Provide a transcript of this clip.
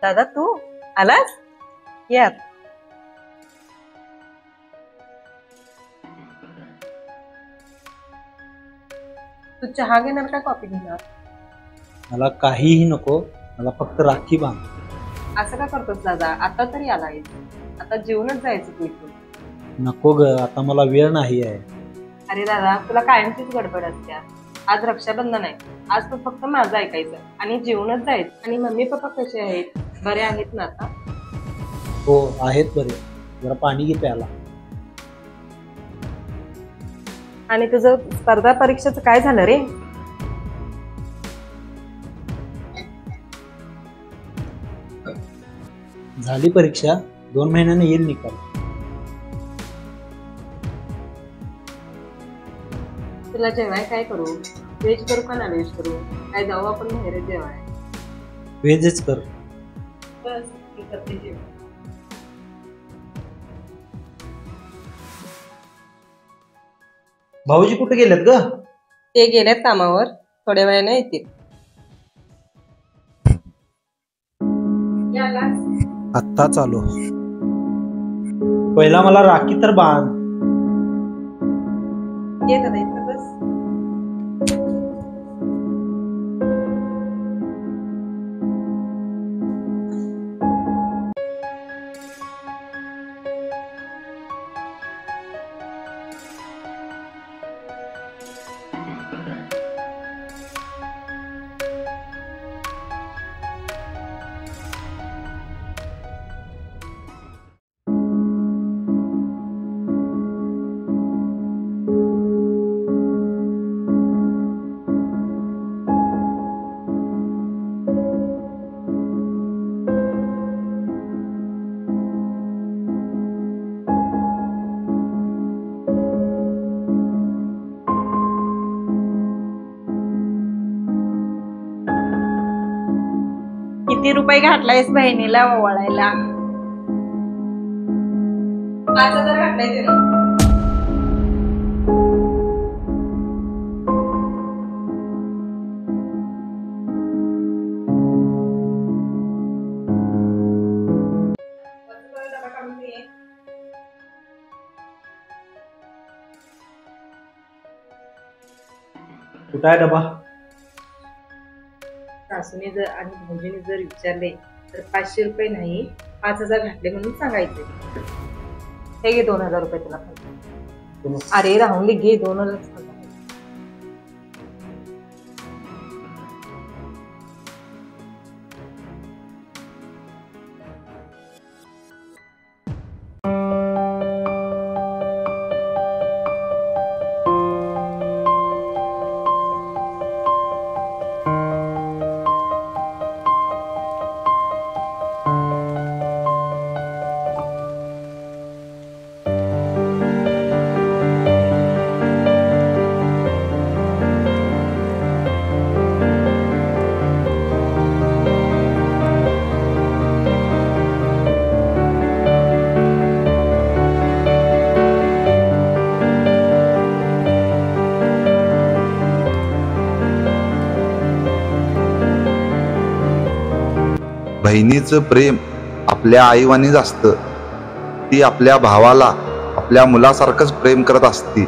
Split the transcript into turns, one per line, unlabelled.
दादा तू आलास? यात तू चहा घेणार का कॉफी घेणार?
मला काहीही नको, मला फक्त राखी बांध.
असं का करतोस दादा? आता तरी आलाय, आता जेवूनच जायचं तू इथून.
नको ग, आता मला वेळ नाही आहे.
अरे दादा तुला कायमचीच गडबड असत्या. आज रक्षाबंधन आहे, आज तू फक्त माझं ऐकायचं आणि जेवूनच जायचं. आणि मम्मी पप्पा कसे आहेत? बरे आहेत ना आता?
हो आहेत बरे. जरा पाणी घे प्यायला.
आणि तुझं स्पर्धा परीक्षेचं काय झालं रे?
झाली परीक्षा, 2 महिन्याने येईल निकाल.
तुला जेवाय काय करू? व्हेज करू का नॉन व्हेज करू? काय जाऊ आपण बाहेर जेवाय?
व्हेजच कर.
बस मी करते जेवण.
भाऊजी कुठे गेलेत ग?
ते गेलेत कामावर, थोड्या वेळाने येतील.
आत्ता चालू. पहिला मला राखी तर बांध.
ये दादा इथं बस. किती रुपये घातलायस बहिणीला ओवाळायला? 5,000 घातलाय ते.
कुठं आहे डबा?
सासूने जर आणि भाऊजीने जर विचारले तर 500 रुपये नाही 5,000 घातले म्हणून सांगायचे. हे घे 2,000 रुपये तुला. अरे राहून दे, घे 2,000.
बहिणीचं प्रेम आपल्या आईवानीच असतं. ती आपल्या भावाला आपल्या मुलासारखंच प्रेम करत असते.